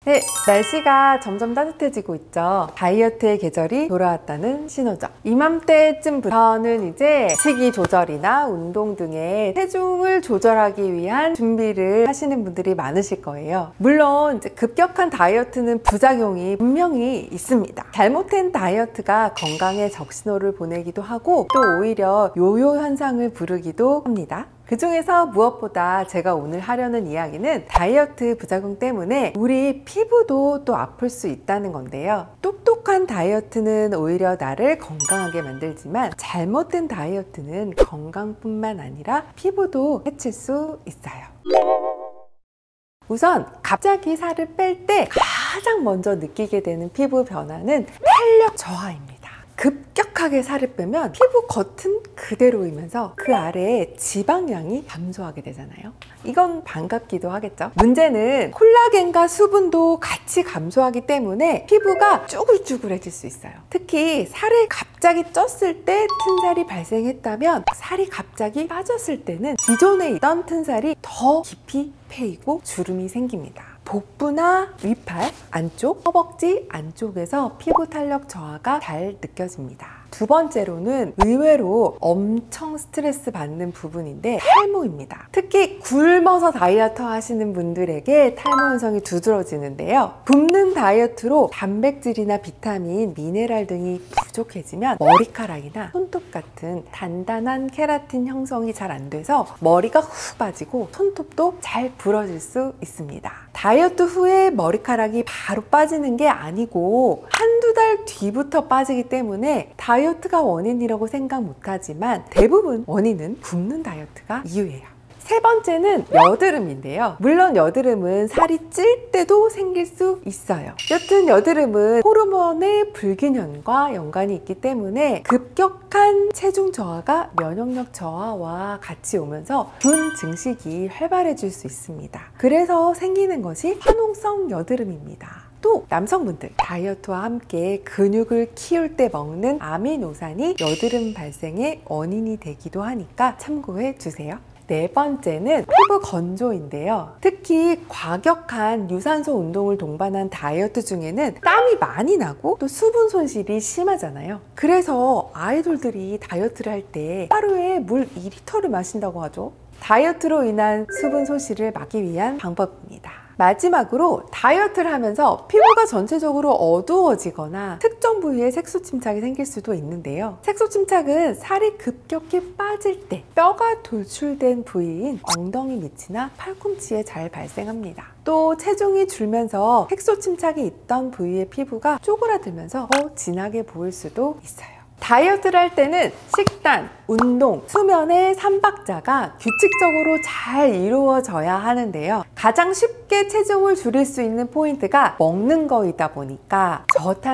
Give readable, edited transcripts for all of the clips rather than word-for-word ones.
네, 날씨가 점점 따뜻해지고 있죠. 다이어트의 계절이 돌아왔다는 신호죠. 이맘때쯤부터는 이제 식이 조절이나 운동 등의 체중을 조절하기 위한 준비를 하시는 분들이 많으실 거예요. 물론 이제 급격한 다이어트는 부작용이 분명히 있습니다. 잘못된 다이어트가 건강에 적신호를 보내기도 하고 또 오히려 요요 현상을 부르기도 합니다. 그 중에서 무엇보다 제가 오늘 하려는 이야기는 다이어트 부작용 때문에 우리 피부도 또 아플 수 있다는 건데요. 똑똑한 다이어트는 오히려 나를 건강하게 만들지만 잘못된 다이어트는 건강뿐만 아니라 피부도 해칠 수 있어요. 우선 갑자기 살을 뺄 때 가장 먼저 느끼게 되는 피부 변화는 탄력 저하입니다. 급격하게 살을 빼면 피부 겉은 그대로이면서 그 아래에 지방량이 감소하게 되잖아요. 이건 반갑기도 하겠죠. 문제는 콜라겐과 수분도 같이 감소하기 때문에 피부가 쭈글쭈글해질 수 있어요. 특히 살을 갑자기 쪘을 때 튼살이 발생했다면 살이 갑자기 빠졌을 때는 기존에 있던 튼살이 더 깊이 패이고 주름이 생깁니다. 복부나 위팔 안쪽, 허벅지 안쪽에서 피부 탄력 저하가 잘 느껴집니다. 두 번째로는 의외로 엄청 스트레스 받는 부분인데 탈모입니다. 특히 굶어서 다이어트 하시는 분들에게 탈모 현상이 두드러지는데요. 굶는 다이어트로 단백질이나 비타민, 미네랄 등이 부족해지면 머리카락이나 손톱 같은 단단한 케라틴 형성이 잘 안 돼서 머리가 훅 빠지고 손톱도 잘 부러질 수 있습니다. 다이어트 후에 머리카락이 바로 빠지는 게 아니고 한두 달 뒤부터 빠지기 때문에 다이어트가 원인이라고 생각 못하지만 대부분 원인은 굶는 다이어트가 이유예요. 세 번째는 여드름인데요. 물론 여드름은 살이 찔 때도 생길 수 있어요. 여튼 여드름은 호르몬의 불균형과 연관이 있기 때문에 급격한 체중 저하가 면역력 저하와 같이 오면서 균 증식이 활발해질 수 있습니다. 그래서 생기는 것이 화농성 여드름입니다. 또 남성분들 다이어트와 함께 근육을 키울 때 먹는 아미노산이 여드름 발생의 원인이 되기도 하니까 참고해 주세요. 네 번째는 피부 건조인데요. 특히 과격한 유산소 운동을 동반한 다이어트 중에는 땀이 많이 나고 또 수분 손실이 심하잖아요. 그래서 아이돌들이 다이어트를 할 때 하루에 물 2리터를 마신다고 하죠. 다이어트로 인한 수분 손실을 막기 위한 방법입니다. 마지막으로 다이어트를 하면서 피부가 전체적으로 어두워지거나 특정 부위에 색소 침착이 생길 수도 있는데요. 색소 침착은 살이 급격히 빠질 때 뼈가 돌출된 부위인 엉덩이 밑이나 팔꿈치에 잘 발생합니다. 또 체중이 줄면서 색소 침착이 있던 부위의 피부가 쪼그라들면서 더 진하게 보일 수도 있어요. 다이어트를 할 때는 식단, 운동, 수면의 3박자가 규칙적으로 잘 이루어져야 하는데요. 가장 쉽게 체중을 줄일 수 있는 포인트가 먹는 거이다 보니까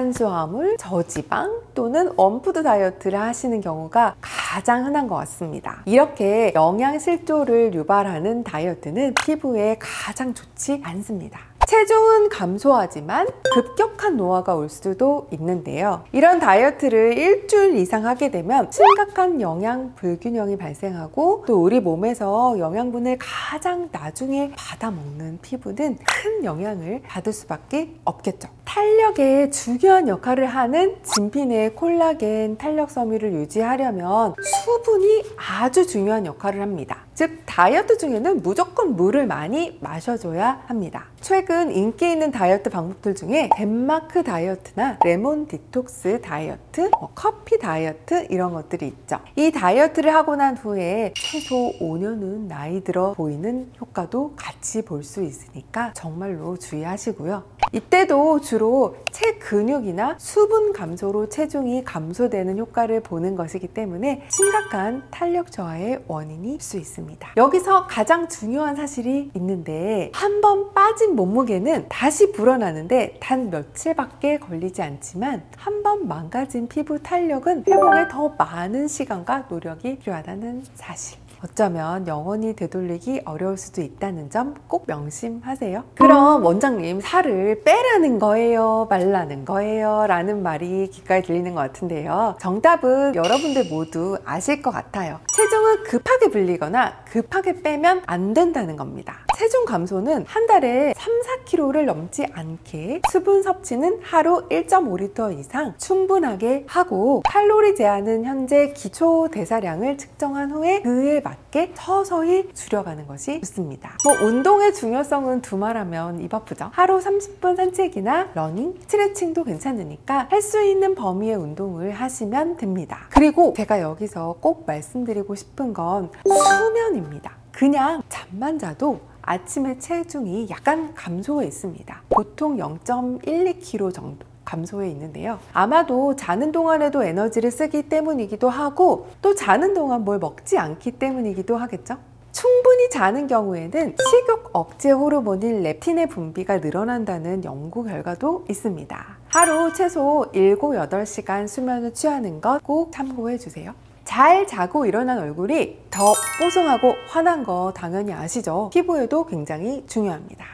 저탄수화물, 저지방 또는 원푸드 다이어트를 하시는 경우가 가장 흔한 것 같습니다. 이렇게 영양실조를 유발하는 다이어트는 피부에 가장 좋지 않습니다. 체중은 감소하지만 급격한 노화가 올 수도 있는데요. 이런 다이어트를 일주일 이상 하게 되면 심각한 영양 불균형이 발생하고 또 우리 몸에서 영양분을 가장 나중에 받아먹는 피부는 큰 영향을 받을 수밖에 없겠죠. 탄력에 중요한 역할을 하는 진피내의 콜라겐 탄력 섬유를 유지하려면 수분이 아주 중요한 역할을 합니다. 즉 다이어트 중에는 무조건 물을 많이 마셔줘야 합니다. 최근 인기 있는 다이어트 방법들 중에 덴마크 다이어트나 레몬 디톡스 다이어트, 커피 다이어트 이런 것들이 있죠. 이 다이어트를 하고 난 후에 최소 5년은 나이 들어 보이는 효과도 같이 볼 수 있으니까 정말로 주의하시고요. 이때도 주로 체근육이나 수분 감소로 체중이 감소되는 효과를 보는 것이기 때문에 심각한 탄력 저하의 원인이 될 수 있습니다. 여기서 가장 중요한 사실이 있는데 한 번 빠진 몸무게는 다시 불어나는데 단 며칠밖에 걸리지 않지만 한 번 망가진 피부 탄력은 회복에 더 많은 시간과 노력이 필요하다는 사실. 어쩌면 영원히 되돌리기 어려울 수도 있다는 점 꼭 명심하세요. 그럼 원장님 살을 빼라는 거예요? 말라는 거예요? 라는 말이 귓가에 들리는 것 같은데요. 정답은 여러분들 모두 아실 것 같아요. 체중을 급하게 불리거나 급하게 빼면 안 된다는 겁니다. 체중 감소는 한 달에 3-4kg를 넘지 않게, 수분 섭취는 하루 1.5리터 이상 충분하게 하고, 칼로리 제한은 현재 기초 대사량을 측정한 후에 그에 맞게 서서히 줄여가는 것이 좋습니다. 운동의 중요성은 두말하면 입 아프죠. 하루 30분 산책이나 러닝, 스트레칭도 괜찮으니까 할 수 있는 범위의 운동을 하시면 됩니다. 그리고 제가 여기서 꼭 말씀드리고 싶은 건 수면입니다. 그냥 잠만 자도 아침에 체중이 약간 감소해 있습니다. 보통 0.12kg 정도 감소해 있는데요. 아마도 자는 동안에도 에너지를 쓰기 때문이기도 하고, 또 자는 동안 뭘 먹지 않기 때문이기도 하겠죠. 충분히 자는 경우에는 식욕 억제 호르몬인 렙틴의 분비가 늘어난다는 연구 결과도 있습니다. 하루 최소 7-8시간 수면을 취하는 것 꼭 참고해 주세요. 잘 자고 일어난 얼굴이 더 뽀송하고 환한 거 당연히 아시죠? 피부에도 굉장히 중요합니다.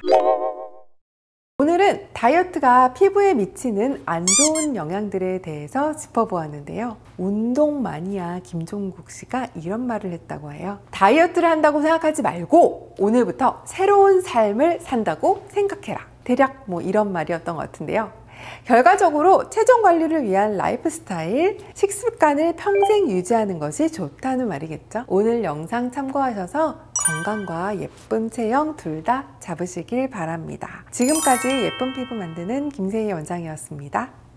오늘은 다이어트가 피부에 미치는 안 좋은 영향들에 대해서 짚어보았는데요. 운동 마니아 김종국 씨가 이런 말을 했다고 해요. 다이어트를 한다고 생각하지 말고 오늘부터 새로운 삶을 산다고 생각해라. 대략 이런 말이었던 것 같은데요. 결과적으로 체중 관리를 위한 라이프 스타일, 식습관을 평생 유지하는 것이 좋다는 말이겠죠. 오늘 영상 참고하셔서 건강과 예쁜 체형 둘 다 잡으시길 바랍니다. 지금까지 예쁜 피부 만드는 김세희 원장이었습니다.